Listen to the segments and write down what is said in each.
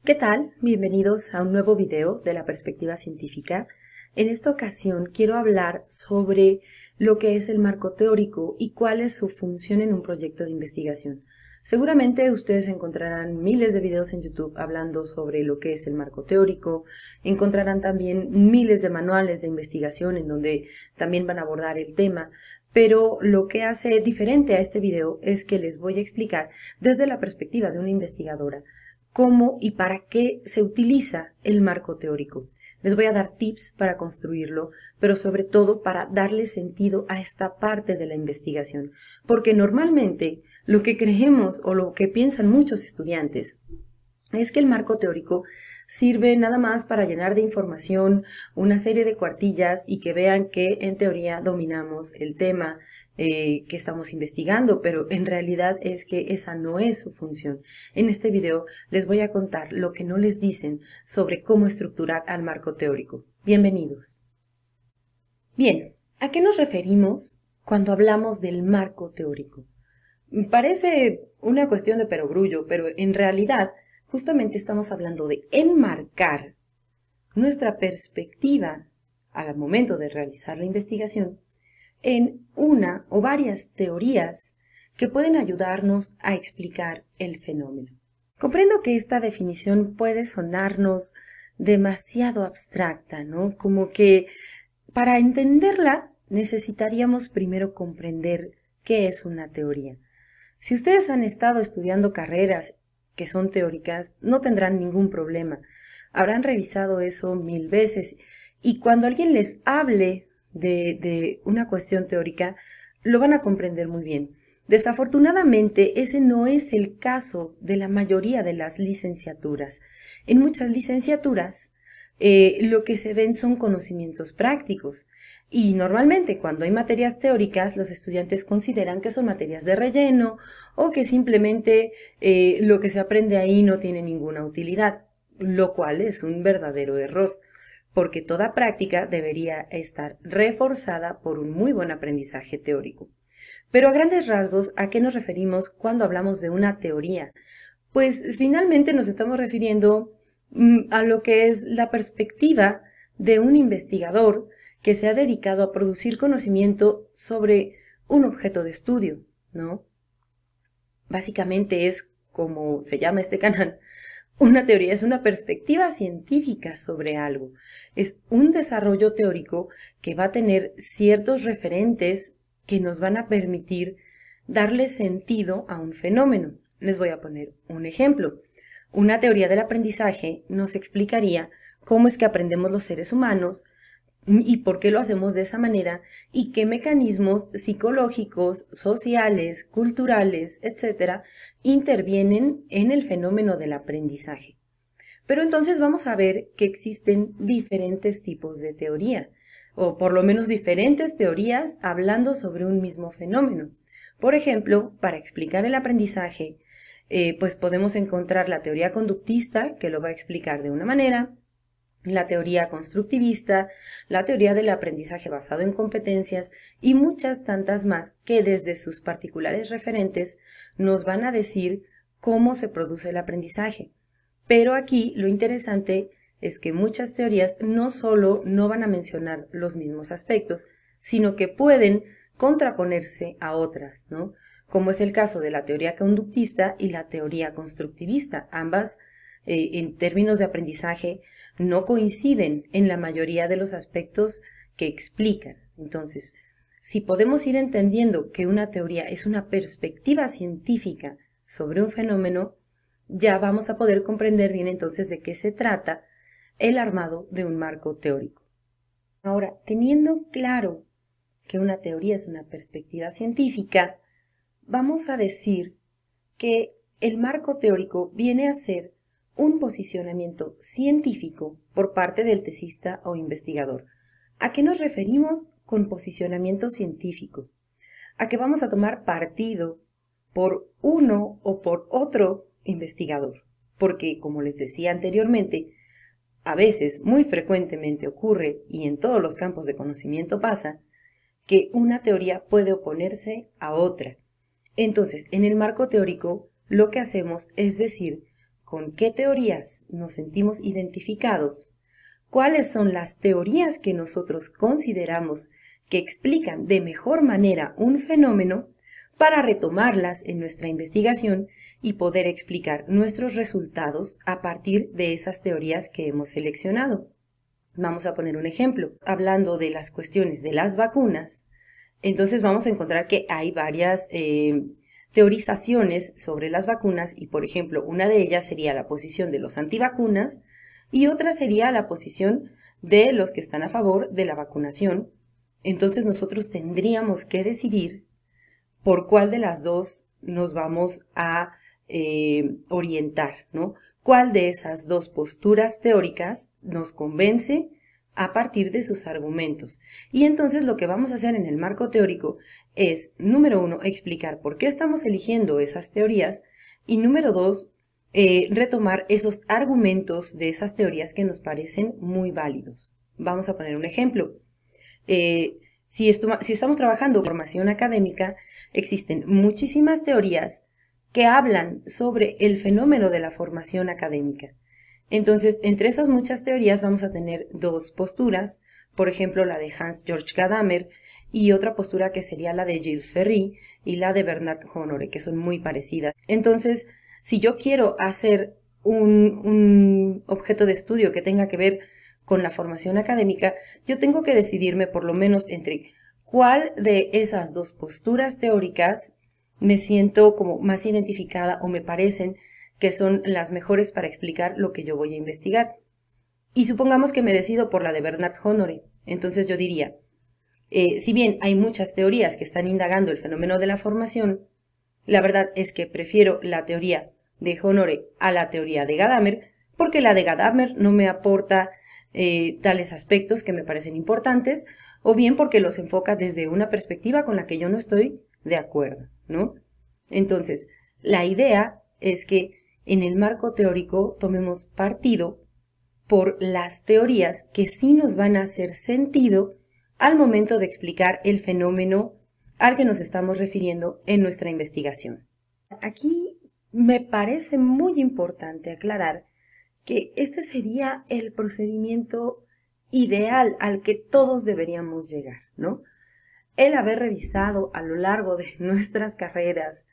¿Qué tal? Bienvenidos a un nuevo video de la perspectiva científica. En esta ocasión quiero hablar sobre lo que es el marco teórico y cuál es su función en un proyecto de investigación. Seguramente ustedes encontrarán miles de videos en YouTube hablando sobre lo que es el marco teórico, encontrarán también miles de manuales de investigación en donde también van a abordar el tema, pero lo que hace diferente a este video es que les voy a explicar desde la perspectiva de una investigadora cómo y para qué se utiliza el marco teórico. Les voy a dar tips para construirlo, pero sobre todo para darle sentido a esta parte de la investigación, porque normalmente lo que creemos o lo que piensan muchos estudiantes es que el marco teórico sirve nada más para llenar de información una serie de cuartillas y que vean que en teoría dominamos el tema que estamos investigando, pero en realidad es que esa no es su función. En este video les voy a contar lo que no les dicen sobre cómo estructurar al marco teórico. Bienvenidos. Bien, ¿a qué nos referimos cuando hablamos del marco teórico? Parece una cuestión de perogrullo, pero en realidad justamente estamos hablando de enmarcar nuestra perspectiva al momento de realizar la investigación en una o varias teorías que pueden ayudarnos a explicar el fenómeno. Comprendo que esta definición puede sonarnos demasiado abstracta, ¿no? Como que para entenderla necesitaríamos primero comprender qué es una teoría. Si ustedes han estado estudiando carreras que son teóricas, no tendrán ningún problema. Habrán revisado eso 1000 veces y cuando alguien les hable de una cuestión teórica, lo van a comprender muy bien. Desafortunadamente, ese no es el caso de la mayoría de las licenciaturas. En muchas licenciaturas, lo que se ven son conocimientos prácticos. Y normalmente cuando hay materias teóricas, los estudiantes consideran que son materias de relleno o que simplemente lo que se aprende ahí no tiene ninguna utilidad, lo cual es un verdadero error, porque toda práctica debería estar reforzada por un muy buen aprendizaje teórico. Pero a grandes rasgos, ¿a qué nos referimos cuando hablamos de una teoría? Pues finalmente nos estamos refiriendo a lo que es la perspectiva de un investigador que se ha dedicado a producir conocimiento sobre un objeto de estudio, ¿no? Básicamente es, como se llama este canal, una teoría es una perspectiva científica sobre algo. Es un desarrollo teórico que va a tener ciertos referentes que nos van a permitir darle sentido a un fenómeno. Les voy a poner un ejemplo. Una teoría del aprendizaje nos explicaría cómo es que aprendemos los seres humanos y por qué lo hacemos de esa manera y qué mecanismos psicológicos, sociales, culturales, etcétera, intervienen en el fenómeno del aprendizaje. Pero entonces vamos a ver que existen diferentes tipos de teoría, o por lo menos diferentes teorías hablando sobre un mismo fenómeno. Por ejemplo, para explicar el aprendizaje, pues podemos encontrar la teoría conductista, que lo va a explicar de una manera, la teoría constructivista, la teoría del aprendizaje basado en competencias y muchas tantas más que desde sus particulares referentes nos van a decir cómo se produce el aprendizaje. Pero aquí lo interesante es que muchas teorías no solo no van a mencionar los mismos aspectos, sino que pueden contraponerse a otras, ¿no? Como es el caso de la teoría conductista y la teoría constructivista. Ambas, en términos de aprendizaje, no coinciden en la mayoría de los aspectos que explican. Entonces, si podemos ir entendiendo que una teoría es una perspectiva científica sobre un fenómeno, ya vamos a poder comprender bien entonces de qué se trata el armado de un marco teórico. Ahora, teniendo claro que una teoría es una perspectiva científica, vamos a decir que el marco teórico viene a ser un posicionamiento científico por parte del tesista o investigador. ¿A qué nos referimos con posicionamiento científico? A que vamos a tomar partido por uno o por otro investigador, porque, como les decía anteriormente, a veces, muy frecuentemente ocurre, y en todos los campos de conocimiento pasa, que una teoría puede oponerse a otra. Entonces, en el marco teórico, lo que hacemos es decir con qué teorías nos sentimos identificados, cuáles son las teorías que nosotros consideramos que explican de mejor manera un fenómeno, para retomarlas en nuestra investigación y poder explicar nuestros resultados a partir de esas teorías que hemos seleccionado. Vamos a poner un ejemplo. Hablando de las cuestiones de las vacunas, entonces vamos a encontrar que hay varias teorizaciones sobre las vacunas y, por ejemplo, una de ellas sería la posición de los antivacunas y otra sería la posición de los que están a favor de la vacunación. Entonces nosotros tendríamos que decidir por cuál de las dos nos vamos a orientar, ¿no? ¿Cuál de esas dos posturas teóricas nos convence a partir de sus argumentos? Y entonces lo que vamos a hacer en el marco teórico es, número 1, explicar por qué estamos eligiendo esas teorías y número 2, retomar esos argumentos de esas teorías que nos parecen muy válidos. Vamos a poner un ejemplo. Si estamos trabajando formación académica, existen muchísimas teorías que hablan sobre el fenómeno de la formación académica. Entonces, entre esas muchas teorías vamos a tener dos posturas, por ejemplo, la de Hans-Georg Gadamer y otra postura que sería la de Gilles Ferry y la de Bernard Honoré, que son muy parecidas. Entonces, si yo quiero hacer un objeto de estudio que tenga que ver con la formación académica, yo tengo que decidirme por lo menos entre cuál de esas dos posturas teóricas me siento como más identificada o me parecen que son las mejores para explicar lo que yo voy a investigar. Y supongamos que me decido por la de Bernard Honoré. Entonces yo diría, si bien hay muchas teorías que están indagando el fenómeno de la formación, la verdad es que prefiero la teoría de Honoré a la teoría de Gadamer, porque la de Gadamer no me aporta tales aspectos que me parecen importantes, o bien porque los enfoca desde una perspectiva con la que yo no estoy de acuerdo, ¿no? Entonces, la idea es que en el marco teórico tomemos partido por las teorías que sí nos van a hacer sentido al momento de explicar el fenómeno al que nos estamos refiriendo en nuestra investigación. Aquí me parece muy importante aclarar que este sería el procedimiento ideal al que todos deberíamos llegar, ¿no? El haber revisado a lo largo de nuestras carreras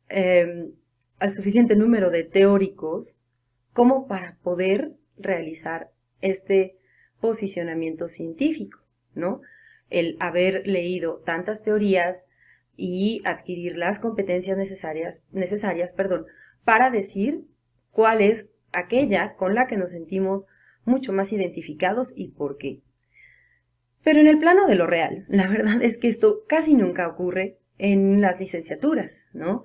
al suficiente número de teóricos como para poder realizar este posicionamiento científico, ¿no? El haber leído tantas teorías y adquirir las competencias necesarias, para decir cuál es aquella con la que nos sentimos mucho más identificados y por qué. Pero en el plano de lo real, la verdad es que esto casi nunca ocurre en las licenciaturas, ¿no?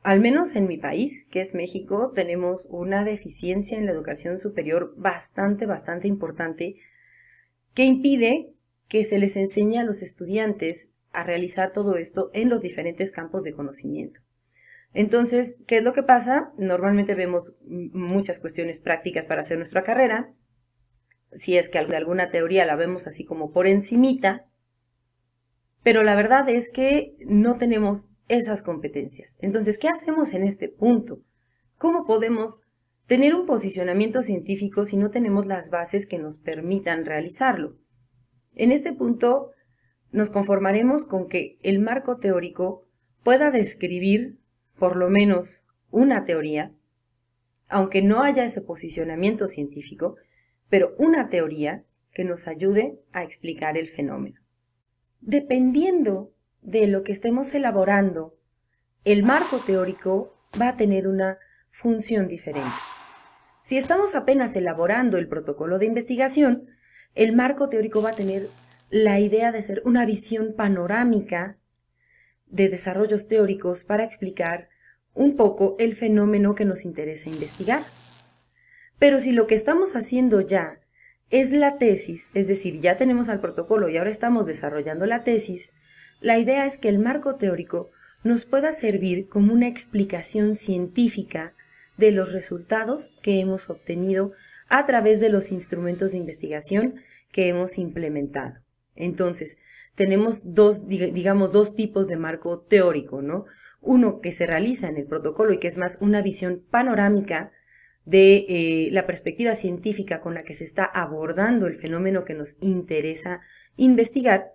Al menos en mi país, que es México, tenemos una deficiencia en la educación superior bastante importante que impide que se les enseñe a los estudiantes a realizar todo esto en los diferentes campos de conocimiento. Entonces, ¿qué es lo que pasa? Normalmente vemos muchas cuestiones prácticas para hacer nuestra carrera. Si es que alguna teoría la vemos así como por encimita, pero la verdad es que no tenemos esas competencias. Entonces, ¿qué hacemos en este punto? ¿Cómo podemos tener un posicionamiento científico si no tenemos las bases que nos permitan realizarlo? En este punto, nos conformaremos con que el marco teórico pueda describir por lo menos una teoría, aunque no haya ese posicionamiento científico, pero una teoría que nos ayude a explicar el fenómeno. Dependiendo de lo que estemos elaborando, el marco teórico va a tener una función diferente. Si estamos apenas elaborando el protocolo de investigación, el marco teórico va a tener la idea de ser una visión panorámica de desarrollos teóricos para explicar un poco el fenómeno que nos interesa investigar. Pero si lo que estamos haciendo ya es la tesis, es decir, ya tenemos al protocolo y ahora estamos desarrollando la tesis, la idea es que el marco teórico nos pueda servir como una explicación científica de los resultados que hemos obtenido a través de los instrumentos de investigación que hemos implementado. Entonces, tenemos dos tipos de marco teórico, ¿no? Uno que se realiza en el protocolo y que es más una visión panorámica de la perspectiva científica con la que se está abordando el fenómeno que nos interesa investigar.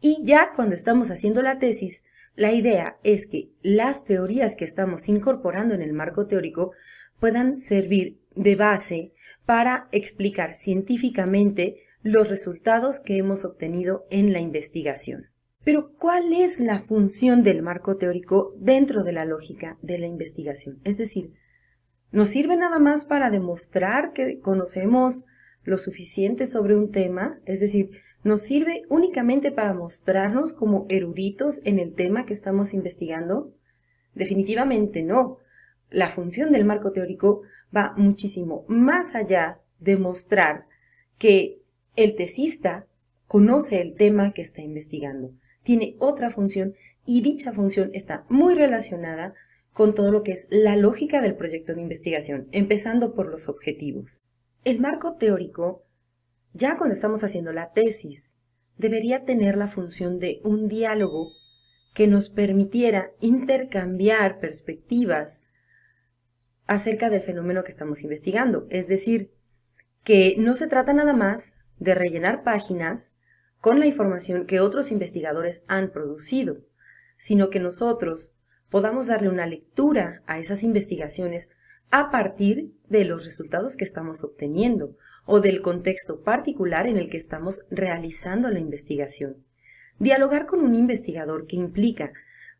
Y ya cuando estamos haciendo la tesis, la idea es que las teorías que estamos incorporando en el marco teórico puedan servir de base para explicar científicamente los resultados que hemos obtenido en la investigación. Pero, ¿cuál es la función del marco teórico dentro de la lógica de la investigación? Es decir, ¿nos sirve nada más para demostrar que conocemos lo suficiente sobre un tema? Es decir, ¿nos sirve únicamente para mostrarnos como eruditos en el tema que estamos investigando? Definitivamente no. La función del marco teórico va muchísimo más allá de mostrar que el tesista conoce el tema que está investigando. Tiene otra función y dicha función está muy relacionada con todo lo que es la lógica del proyecto de investigación, empezando por los objetivos. El marco teórico, ya cuando estamos haciendo la tesis, debería tener la función de un diálogo que nos permitiera intercambiar perspectivas acerca del fenómeno que estamos investigando. Es decir, que no se trata nada más de rellenar páginas con la información que otros investigadores han producido, sino que nosotros podamos darle una lectura a esas investigaciones a partir de los resultados que estamos obteniendo o del contexto particular en el que estamos realizando la investigación. Dialogar con un investigador que implica,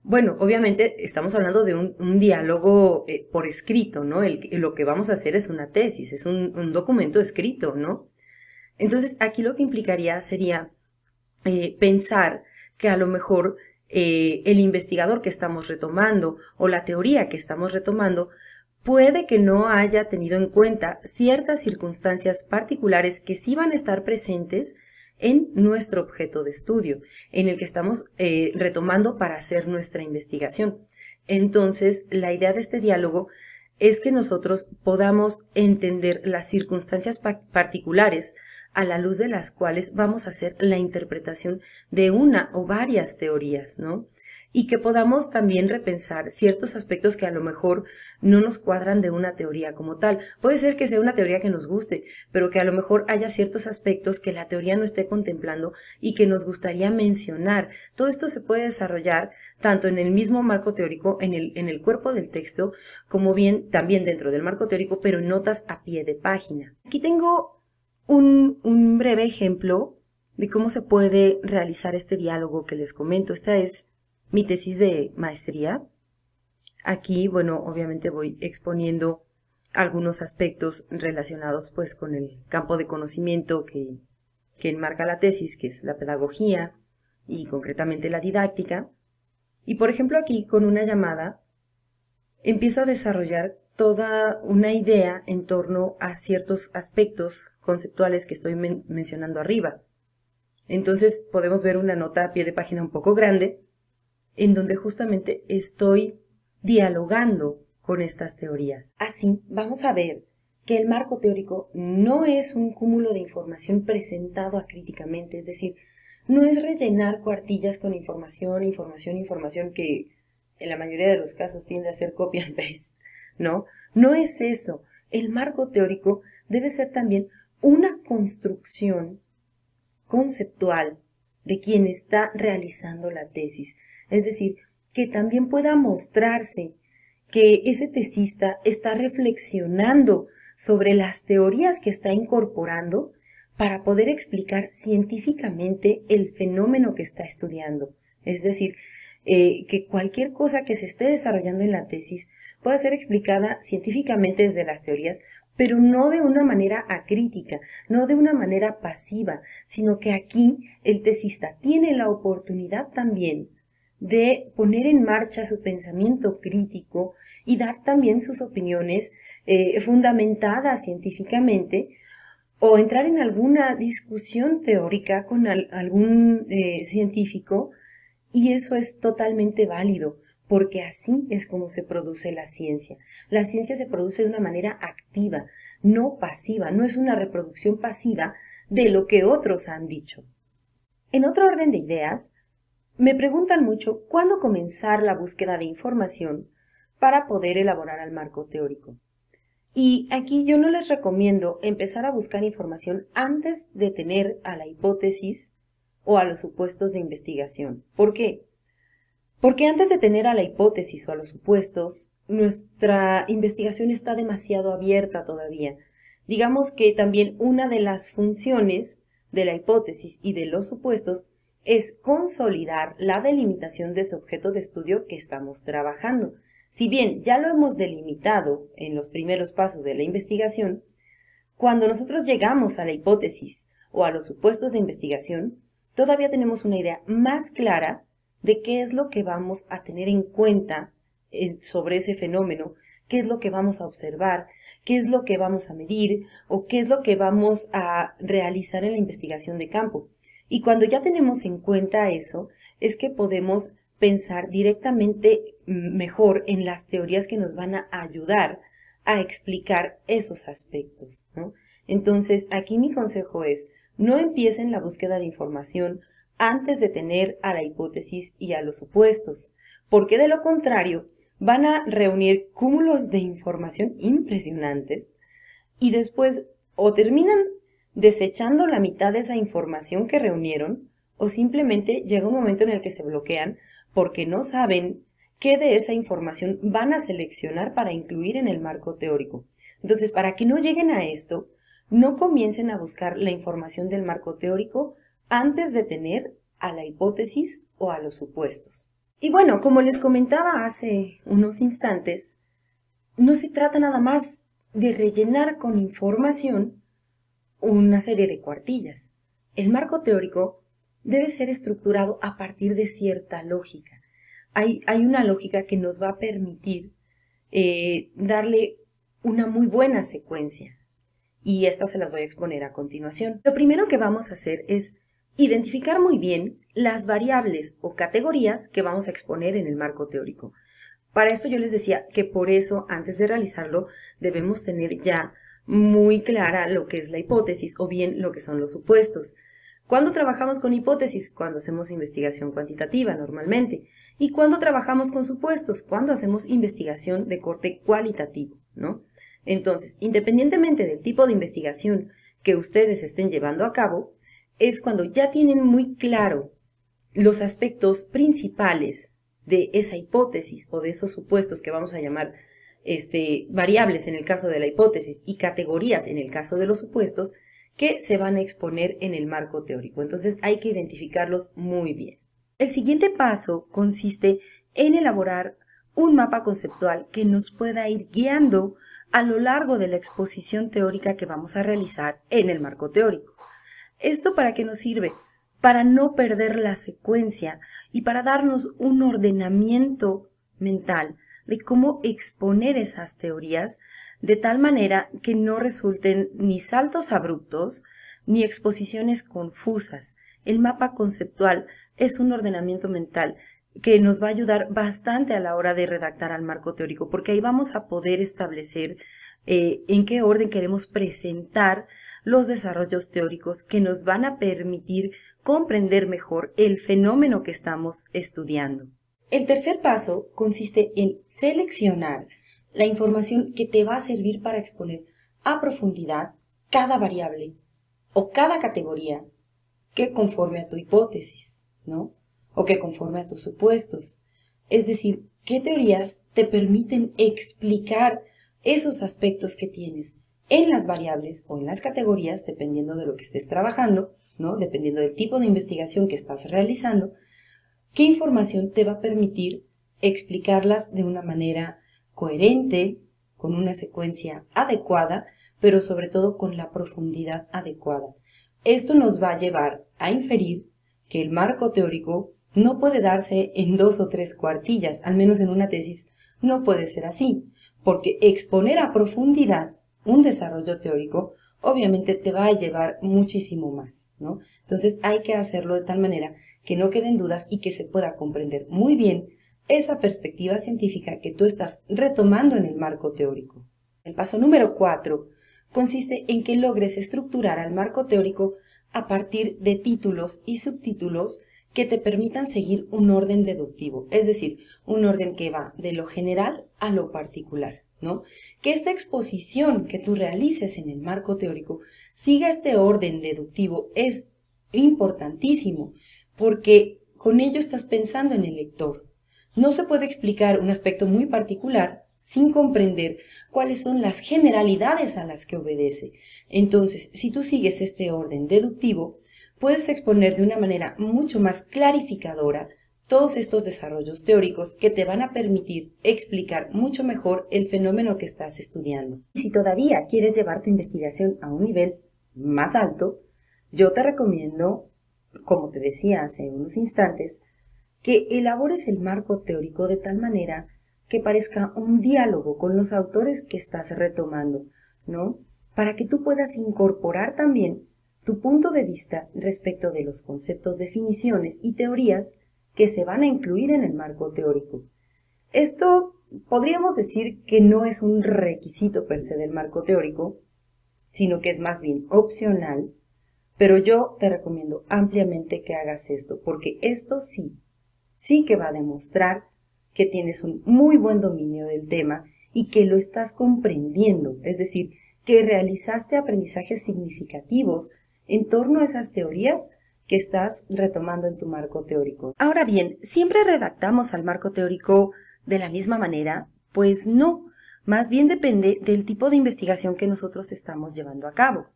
bueno, obviamente estamos hablando de un diálogo por escrito, ¿no? Lo que vamos a hacer es una tesis, es un documento escrito, ¿no? Entonces, aquí lo que implicaría sería pensar que a lo mejor el investigador que estamos retomando o la teoría que estamos retomando puede que no haya tenido en cuenta ciertas circunstancias particulares que sí van a estar presentes en nuestro objeto de estudio, en el que estamos retomando para hacer nuestra investigación. Entonces, la idea de este diálogo es que nosotros podamos entender las circunstancias particulares a la luz de las cuales vamos a hacer la interpretación de una o varias teorías, ¿no? Y que podamos también repensar ciertos aspectos que a lo mejor no nos cuadran de una teoría como tal. Puede ser que sea una teoría que nos guste, pero que a lo mejor haya ciertos aspectos que la teoría no esté contemplando y que nos gustaría mencionar. Todo esto se puede desarrollar tanto en el mismo marco teórico, en el cuerpo del texto, como bien también dentro del marco teórico, pero en notas a pie de página. Aquí tengo un breve ejemplo de cómo se puede realizar este diálogo que les comento. Esta es mi tesis de maestría. Aquí, bueno, obviamente voy exponiendo algunos aspectos relacionados pues con el campo de conocimiento que enmarca la tesis, que es la pedagogía y concretamente la didáctica. Y por ejemplo aquí con una llamada empiezo a desarrollar toda una idea en torno a ciertos aspectos conceptuales que estoy mencionando arriba. Entonces podemos ver una nota a pie de página un poco grande, en donde justamente estoy dialogando con estas teorías. Así, vamos a ver que el marco teórico no es un cúmulo de información presentado acríticamente, es decir, no es rellenar cuartillas con información que en la mayoría de los casos tiende a ser copy and paste, ¿no? No es eso. El marco teórico debe ser también una construcción conceptual de quien está realizando la tesis. Es decir, que también pueda mostrarse que ese tesista está reflexionando sobre las teorías que está incorporando para poder explicar científicamente el fenómeno que está estudiando. Es decir, que cualquier cosa que se esté desarrollando en la tesis pueda ser explicada científicamente desde las teorías, pero no de una manera acrítica, no de una manera pasiva, sino que aquí el tesista tiene la oportunidad también de poner en marcha su pensamiento crítico y dar también sus opiniones fundamentadas científicamente, o entrar en alguna discusión teórica con algún científico, y eso es totalmente válido, porque así es como se produce la ciencia. La ciencia se produce de una manera activa, no pasiva, no es una reproducción pasiva de lo que otros han dicho. En otro orden de ideas, me preguntan mucho cuándo comenzar la búsqueda de información para poder elaborar el marco teórico. Y aquí yo no les recomiendo empezar a buscar información antes de tener a la hipótesis o a los supuestos de investigación. ¿Por qué? Porque antes de tener a la hipótesis o a los supuestos, nuestra investigación está demasiado abierta todavía. Digamos que también una de las funciones de la hipótesis y de los supuestos es consolidar la delimitación de ese objeto de estudio que estamos trabajando. Si bien ya lo hemos delimitado en los primeros pasos de la investigación, cuando nosotros llegamos a la hipótesis o a los supuestos de investigación, todavía tenemos una idea más clara de qué es lo que vamos a tener en cuenta sobre ese fenómeno, qué es lo que vamos a observar, qué es lo que vamos a medir o qué es lo que vamos a realizar en la investigación de campo. Y cuando ya tenemos en cuenta eso, es que podemos pensar directamente mejor en las teorías que nos van a ayudar a explicar esos aspectos, ¿no? Entonces, aquí mi consejo es, no empiecen la búsqueda de información antes de tener a la hipótesis y a los supuestos, porque de lo contrario van a reunir cúmulos de información impresionantes y después o terminan desechando la mitad de esa información que reunieron o simplemente llega un momento en el que se bloquean porque no saben qué de esa información van a seleccionar para incluir en el marco teórico. Entonces, para que no lleguen a esto, no comiencen a buscar la información del marco teórico antes de tener a la hipótesis o a los supuestos. Y bueno, como les comentaba hace unos instantes, no se trata nada más de rellenar con información una serie de cuartillas. El marco teórico debe ser estructurado a partir de cierta lógica. Hay una lógica que nos va a permitir darle una muy buena secuencia. Y estas se las voy a exponer a continuación. Lo primero que vamos a hacer es identificar muy bien las variables o categorías que vamos a exponer en el marco teórico. Para esto yo les decía que por eso, antes de realizarlo, debemos tener ya muy clara lo que es la hipótesis o bien lo que son los supuestos. ¿Cuándo trabajamos con hipótesis? Cuando hacemos investigación cuantitativa normalmente. ¿Y cuándo trabajamos con supuestos? Cuando hacemos investigación de corte cualitativo, ¿no? Entonces, independientemente del tipo de investigación que ustedes estén llevando a cabo, es cuando ya tienen muy claro los aspectos principales de esa hipótesis o de esos supuestos que vamos a llamar variables en el caso de la hipótesis y categorías en el caso de los supuestos que se van a exponer en el marco teórico. Entonces hay que identificarlos muy bien. El siguiente paso consiste en elaborar un mapa conceptual que nos pueda ir guiando a lo largo de la exposición teórica que vamos a realizar en el marco teórico. ¿Esto para qué nos sirve? Para no perder la secuencia y para darnos un ordenamiento mental de cómo exponer esas teorías de tal manera que no resulten ni saltos abruptos ni exposiciones confusas. El mapa conceptual es un ordenamiento mental que nos va a ayudar bastante a la hora de redactar al marco teórico, porque ahí vamos a poder establecer en qué orden queremos presentar los desarrollos teóricos que nos van a permitir comprender mejor el fenómeno que estamos estudiando. El tercer paso consiste en seleccionar la información que te va a servir para exponer a profundidad cada variable o cada categoría que conforme a tu hipótesis, ¿no? O que conforme a tus supuestos. Es decir, qué teorías te permiten explicar esos aspectos que tienes en las variables o en las categorías, dependiendo de lo que estés trabajando, ¿no? Dependiendo del tipo de investigación que estás realizando, qué información te va a permitir explicarlas de una manera coherente, con una secuencia adecuada, pero sobre todo con la profundidad adecuada. Esto nos va a llevar a inferir que el marco teórico no puede darse en 2 o 3 cuartillas, al menos en una tesis no puede ser así, porque exponer a profundidad un desarrollo teórico obviamente te va a llevar muchísimo más, ¿no? Entonces hay que hacerlo de tal manera que no queden dudas y que se pueda comprender muy bien esa perspectiva científica que tú estás retomando en el marco teórico. El paso número 4 consiste en que logres estructurar al marco teórico a partir de títulos y subtítulos que te permitan seguir un orden deductivo, es decir, un orden que va de lo general a lo particular. ¿no? Que esta exposición que tú realices en el marco teórico siga este orden deductivo es importantísimo, porque con ello estás pensando en el lector. No se puede explicar un aspecto muy particular sin comprender cuáles son las generalidades a las que obedece. Entonces, si tú sigues este orden deductivo, puedes exponer de una manera mucho más clarificadora todos estos desarrollos teóricos que te van a permitir explicar mucho mejor el fenómeno que estás estudiando. Y si todavía quieres llevar tu investigación a un nivel más alto, yo te recomiendo, como te decía hace unos instantes, que elabores el marco teórico de tal manera que parezca un diálogo con los autores que estás retomando, ¿no? Para que tú puedas incorporar también tu punto de vista respecto de los conceptos, definiciones y teorías que se van a incluir en el marco teórico. Esto podríamos decir que no es un requisito per se del marco teórico, sino que es más bien opcional, pero yo te recomiendo ampliamente que hagas esto, porque esto sí que va a demostrar que tienes un muy buen dominio del tema y que lo estás comprendiendo, es decir, que realizaste aprendizajes significativos en torno a esas teorías que estás retomando en tu marco teórico. Ahora bien, ¿siempre redactamos al marco teórico de la misma manera? Pues no, más bien depende del tipo de investigación que nosotros estamos llevando a cabo.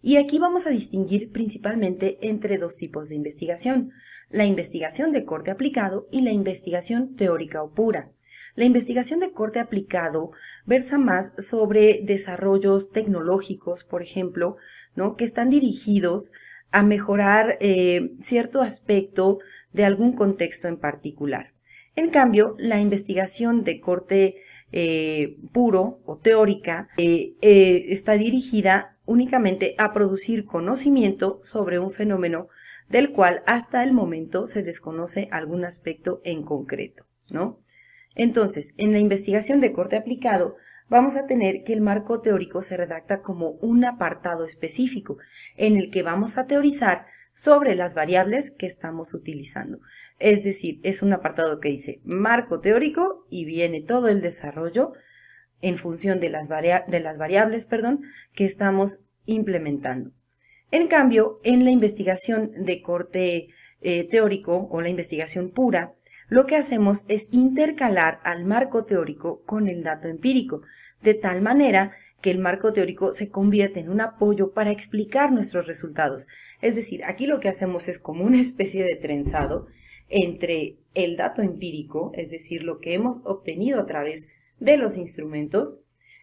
Y aquí vamos a distinguir principalmente entre dos tipos de investigación, la investigación de corte aplicado y la investigación teórica o pura. La investigación de corte aplicado versa más sobre desarrollos tecnológicos, por ejemplo, ¿no? Que están dirigidos a mejorar cierto aspecto de algún contexto en particular. En cambio, la investigación de corte puro o teórica está dirigida únicamente a producir conocimiento sobre un fenómeno del cual hasta el momento se desconoce algún aspecto en concreto, ¿no? Entonces, en la investigación de corte aplicado, vamos a tener que el marco teórico se redacta como un apartado específico en el que vamos a teorizar sobre las variables que estamos utilizando. Es decir, es un apartado que dice marco teórico y viene todo el desarrollo en función de las variables que estamos implementando. En cambio, en la investigación de corte teórico o la investigación pura, lo que hacemos es intercalar al marco teórico con el dato empírico, de tal manera que el marco teórico se convierte en un apoyo para explicar nuestros resultados. Es decir, aquí lo que hacemos es como una especie de trenzado entre el dato empírico, es decir, lo que hemos obtenido a través de los instrumentos,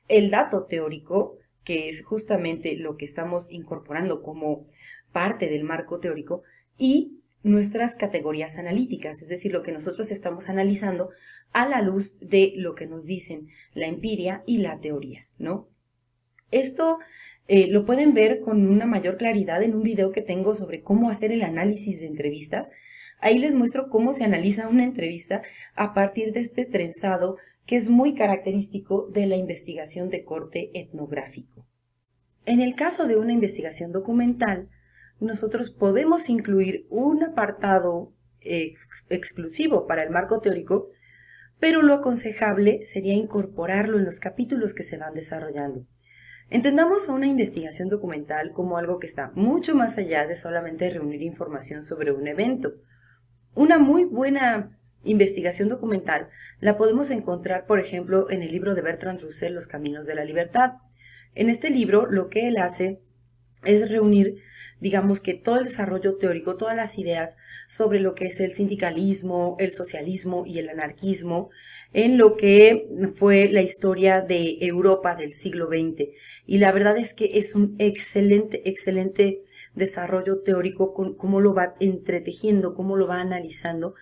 el dato teórico, que es justamente lo que estamos incorporando como parte del marco teórico, y nuestras categorías analíticas, es decir, lo que nosotros estamos analizando a la luz de lo que nos dicen la empiria y la teoría, ¿no? Esto lo pueden ver con una mayor claridad en un video que tengo sobre cómo hacer el análisis de entrevistas. Ahí les muestro cómo se analiza una entrevista a partir de este trenzado que es muy característico de la investigación de corte etnográfico. En el caso de una investigación documental, nosotros podemos incluir un apartado exclusivo para el marco teórico, pero lo aconsejable sería incorporarlo en los capítulos que se van desarrollando. Entendamos a una investigación documental como algo que está mucho más allá de solamente reunir información sobre un evento. Una muy buena investigación documental la podemos encontrar, por ejemplo, en el libro de Bertrand Russell, Los Caminos de la Libertad. En este libro, lo que él hace es reunir, digamos que todo el desarrollo teórico, todas las ideas sobre lo que es el sindicalismo, el socialismo y el anarquismo en lo que fue la historia de Europa del siglo XX. Y la verdad es que es un excelente desarrollo teórico, cómo lo va entretejiendo, cómo lo va analizando.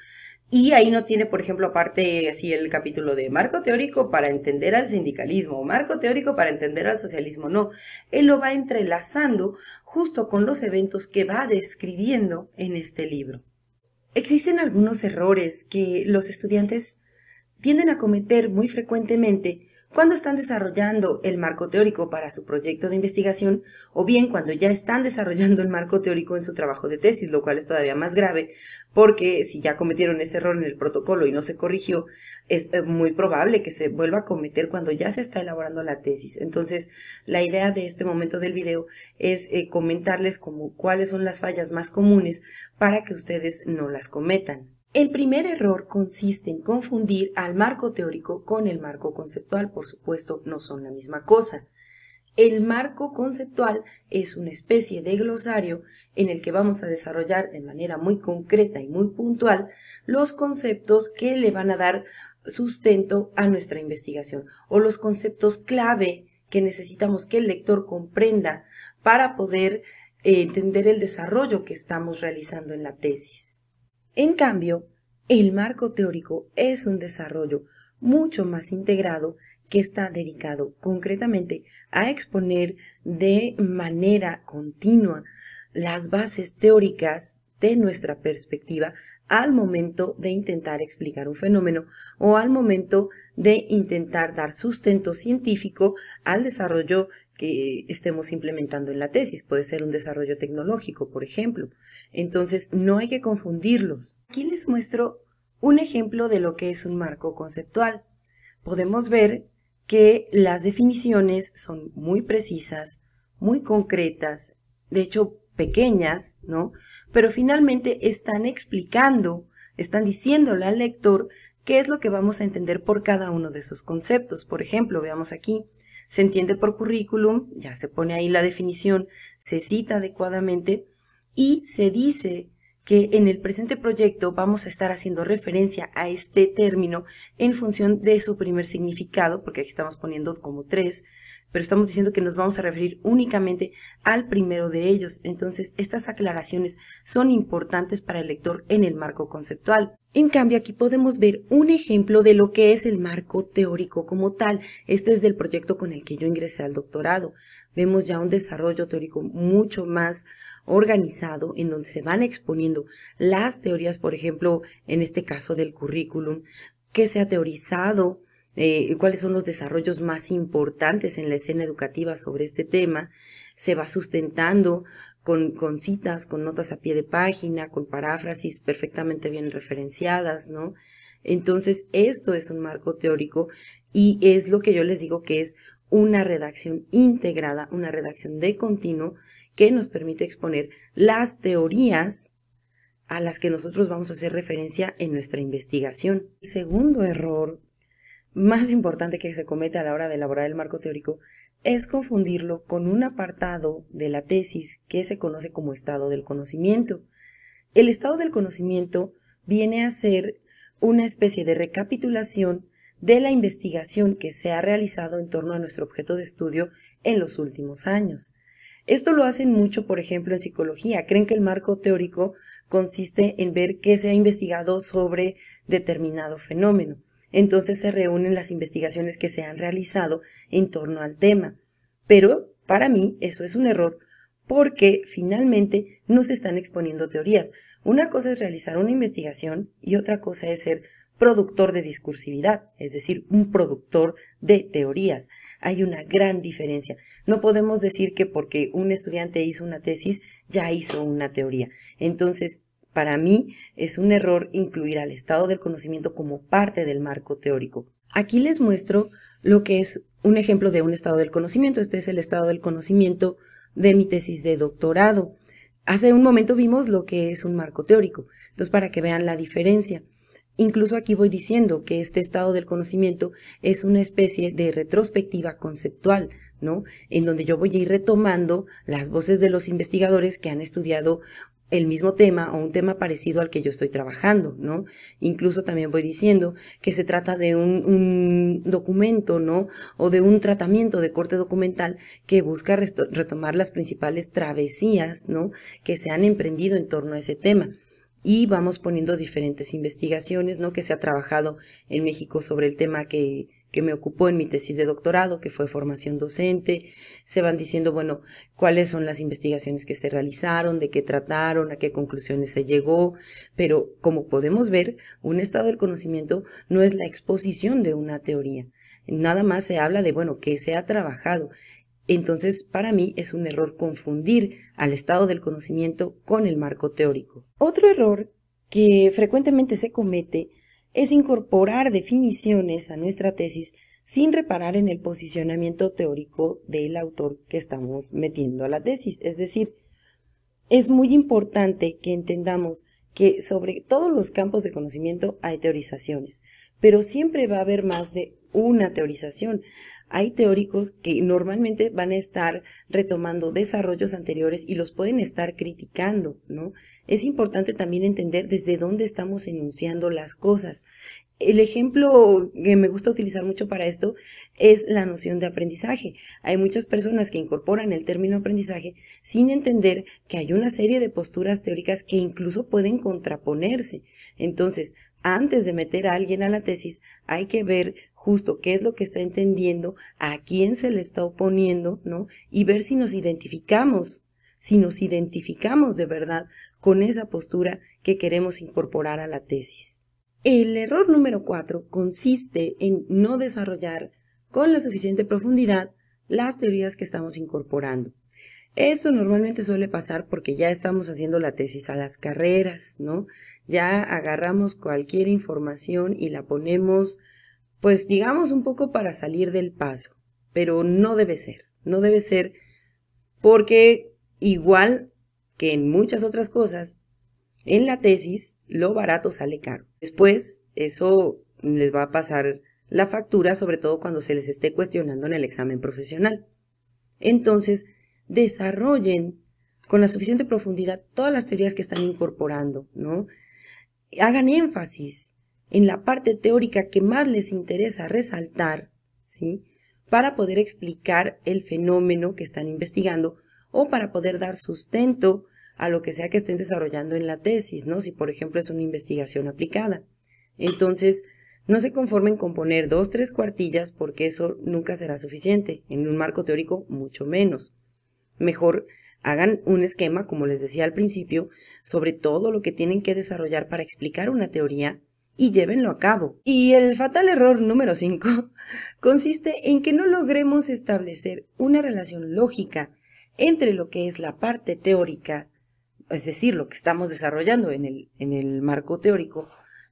Y ahí no tiene, por ejemplo, aparte así el capítulo de marco teórico para entender al sindicalismo, o marco teórico para entender al socialismo. No, él lo va entrelazando justo con los eventos que va describiendo en este libro. Existen algunos errores que los estudiantes tienden a cometer muy frecuentemente cuando están desarrollando el marco teórico para su proyecto de investigación, o bien cuando ya están desarrollando el marco teórico en su trabajo de tesis, lo cual es todavía más grave, porque si ya cometieron ese error en el protocolo y no se corrigió, es muy probable que se vuelva a cometer cuando ya se está elaborando la tesis. Entonces, la idea de este momento del video es comentarles cuáles son las fallas más comunes para que ustedes no las cometan. El primer error consiste en confundir al marco teórico con el marco conceptual. Por supuesto, no son la misma cosa. El marco conceptual es una especie de glosario en el que vamos a desarrollar de manera muy concreta y muy puntual los conceptos que le van a dar sustento a nuestra investigación, o los conceptos clave que necesitamos que el lector comprenda para poder entender el desarrollo que estamos realizando en la tesis. En cambio, el marco teórico es un desarrollo mucho más integrado que está dedicado concretamente a exponer de manera continua las bases teóricas de nuestra perspectiva al momento de intentar explicar un fenómeno o al momento de intentar dar sustento científico al desarrollo que estemos implementando en la tesis. Puede ser un desarrollo tecnológico, por ejemplo. Entonces, no hay que confundirlos. Aquí les muestro un ejemplo de lo que es un marco conceptual. Podemos ver que las definiciones son muy precisas, muy concretas, de hecho pequeñas, ¿no? Pero finalmente están explicando, están diciéndole al lector qué es lo que vamos a entender por cada uno de esos conceptos. Por ejemplo, veamos aquí, se entiende por currículum, ya se pone ahí la definición, se cita adecuadamente y se dice que en el presente proyecto vamos a estar haciendo referencia a este término en función de su primer significado, porque aquí estamos poniendo como 3, pero estamos diciendo que nos vamos a referir únicamente al primero de ellos. Entonces, estas aclaraciones son importantes para el lector en el marco conceptual. En cambio, aquí podemos ver un ejemplo de lo que es el marco teórico como tal. Este es del proyecto con el que yo ingresé al doctorado. Vemos ya un desarrollo teórico mucho más organizado, en donde se van exponiendo las teorías, por ejemplo, en este caso del currículum, que se ha teorizado, cuáles son los desarrollos más importantes en la escena educativa sobre este tema. Se va sustentando con citas, con notas a pie de página, con paráfrasis perfectamente bien referenciadas, ¿no? Entonces, esto es un marco teórico y es lo que yo les digo que es una redacción integrada, una redacción de continuo que nos permite exponer las teorías a las que nosotros vamos a hacer referencia en nuestra investigación. El segundo error más importante que se comete a la hora de elaborar el marco teórico es confundirlo con un apartado de la tesis que se conoce como estado del conocimiento. El estado del conocimiento viene a ser una especie de recapitulación de la investigación que se ha realizado en torno a nuestro objeto de estudio en los últimos años. Esto lo hacen mucho, por ejemplo, en psicología. Creen que el marco teórico consiste en ver qué se ha investigado sobre determinado fenómeno. Entonces se reúnen las investigaciones que se han realizado en torno al tema. Pero para mí eso es un error porque finalmente no se están exponiendo teorías. Una cosa es realizar una investigación y otra cosa es ser productor de discursividad, es decir, un productor de teorías. Hay una gran diferencia. No podemos decir que porque un estudiante hizo una tesis, ya hizo una teoría. Entonces, para mí es un error incluir al estado del conocimiento como parte del marco teórico. Aquí les muestro lo que es un ejemplo de un estado del conocimiento. Este es el estado del conocimiento de mi tesis de doctorado. Hace un momento vimos lo que es un marco teórico. Entonces, para que vean la diferencia. Incluso aquí voy diciendo que este estado del conocimiento es una especie de retrospectiva conceptual, ¿no? En donde yo voy a ir retomando las voces de los investigadores que han estudiado el mismo tema o un tema parecido al que yo estoy trabajando, ¿no? Incluso también voy diciendo que se trata de un documento, ¿no? O de un tratamiento de corte documental que busca retomar las principales travesías, ¿no? Que se han emprendido en torno a ese tema. Y vamos poniendo diferentes investigaciones, ¿no? Que se ha trabajado en México sobre el tema que me ocupó en mi tesis de doctorado, que fue formación docente. Se van diciendo, bueno, cuáles son las investigaciones que se realizaron, de qué trataron, a qué conclusiones se llegó. Pero como podemos ver, un estado del conocimiento no es la exposición de una teoría. Nada más se habla de, bueno, que se ha trabajado. Entonces, para mí es un error confundir al estado del conocimiento con el marco teórico. Otro error que frecuentemente se comete es incorporar definiciones a nuestra tesis sin reparar en el posicionamiento teórico del autor que estamos metiendo a la tesis. Es decir, es muy importante que entendamos que sobre todos los campos de conocimiento hay teorizaciones, pero siempre va a haber más de una teorización. Hay teóricos que normalmente van a estar retomando desarrollos anteriores y los pueden estar criticando, ¿no? Es importante también entender desde dónde estamos enunciando las cosas. El ejemplo que me gusta utilizar mucho para esto es la noción de aprendizaje. Hay muchas personas que incorporan el término aprendizaje sin entender que hay una serie de posturas teóricas que incluso pueden contraponerse. Entonces, antes de meter a alguien a la tesis, hay que ver justo qué es lo que está entendiendo, a quién se le está oponiendo, ¿no? Y ver si nos identificamos de verdad con esa postura que queremos incorporar a la tesis. El error número 4 consiste en no desarrollar con la suficiente profundidad las teorías que estamos incorporando. Esto normalmente suele pasar porque ya estamos haciendo la tesis a las carreras, ¿no? Ya agarramos cualquier información y la ponemos, pues digamos un poco para salir del paso, pero no debe ser porque igual que en muchas otras cosas, en la tesis, lo barato sale caro. Después, eso les va a pasar la factura, sobre todo cuando se les esté cuestionando en el examen profesional. Entonces, desarrollen con la suficiente profundidad todas las teorías que están incorporando, ¿no? Hagan énfasis en la parte teórica que más les interesa resaltar, ¿sí? Para poder explicar el fenómeno que están investigando o para poder dar sustento a lo que sea que estén desarrollando en la tesis, ¿no? Si por ejemplo es una investigación aplicada. Entonces, no se conformen con poner 2, 3 cuartillas porque eso nunca será suficiente. En un marco teórico, mucho menos. Mejor hagan un esquema, como les decía al principio, sobre todo lo que tienen que desarrollar para explicar una teoría y llévenlo a cabo. Y el fatal error número 5 consiste en que no logremos establecer una relación lógica entre lo que es la parte teórica, es decir, lo que estamos desarrollando en el marco teórico,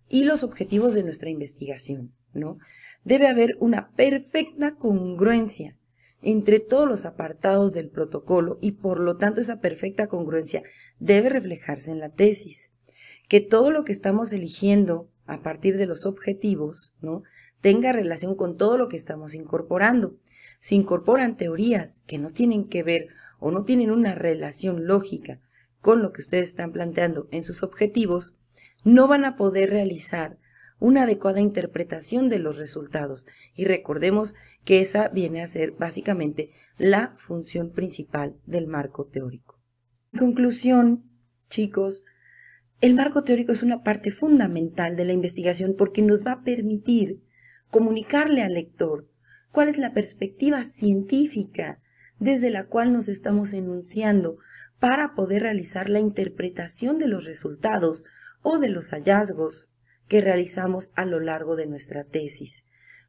y los objetivos de nuestra investigación, ¿no? Debe haber una perfecta congruencia entre todos los apartados del protocolo y por lo tanto esa perfecta congruencia debe reflejarse en la tesis. Que todo lo que estamos eligiendo a partir de los objetivos, ¿no?, tenga relación con todo lo que estamos incorporando. Si incorporan teorías que no tienen que ver o no tienen una relación lógica con lo que ustedes están planteando en sus objetivos, no van a poder realizar una adecuada interpretación de los resultados. Y recordemos que esa viene a ser básicamente la función principal del marco teórico. En conclusión, chicos, el marco teórico es una parte fundamental de la investigación porque nos va a permitir comunicarle al lector cuál es la perspectiva científica desde la cual nos estamos enunciando para poder realizar la interpretación de los resultados o de los hallazgos que realizamos a lo largo de nuestra tesis.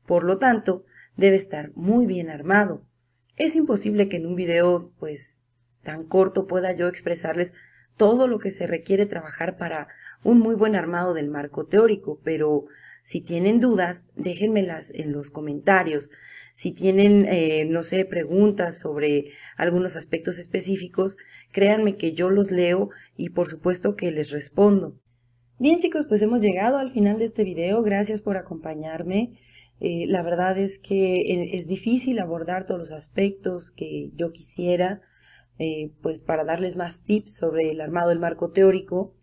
Por lo tanto, debe estar muy bien armado. Es imposible que en un video, pues, tan corto pueda yo expresarles todo lo que se requiere trabajar para un muy buen armado del marco teórico, pero si tienen dudas, déjenmelas en los comentarios. Si tienen, no sé, preguntas sobre algunos aspectos específicos, créanme que yo los leo y por supuesto que les respondo. Bien, chicos, pues hemos llegado al final de este video. Gracias por acompañarme. La verdad es que es difícil abordar todos los aspectos que yo quisiera, pues para darles más tips sobre el armado del marco teórico,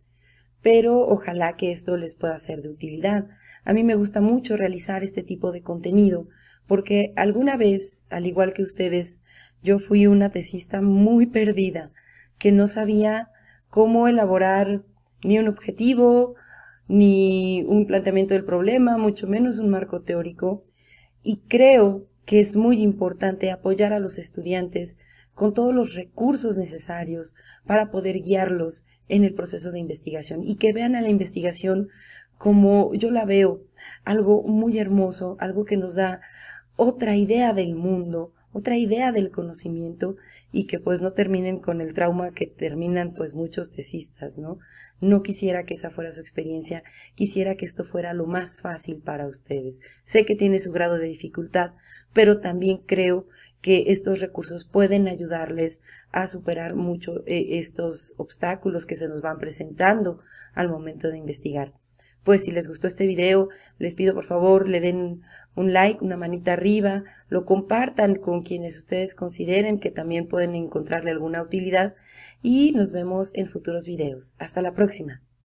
pero ojalá que esto les pueda ser de utilidad. A mí me gusta mucho realizar este tipo de contenido porque alguna vez, al igual que ustedes, yo fui una tesista muy perdida, que no sabía cómo elaborar ni un objetivo, ni un planteamiento del problema, mucho menos un marco teórico, y creo que es muy importante apoyar a los estudiantes con todos los recursos necesarios para poder guiarlos en el proceso de investigación y que vean a la investigación como yo la veo, algo muy hermoso, algo que nos da otra idea del mundo, otra idea del conocimiento y que pues no terminen con el trauma que terminan pues muchos tesistas, ¿no? No quisiera que esa fuera su experiencia, quisiera que esto fuera lo más fácil para ustedes. Sé que tiene su grado de dificultad, pero también creo que estos recursos pueden ayudarles a superar mucho estos obstáculos que se nos van presentando al momento de investigar. Pues si les gustó este video, les pido por favor le den un like, una manita arriba, lo compartan con quienes ustedes consideren que también pueden encontrarle alguna utilidad y nos vemos en futuros videos. Hasta la próxima.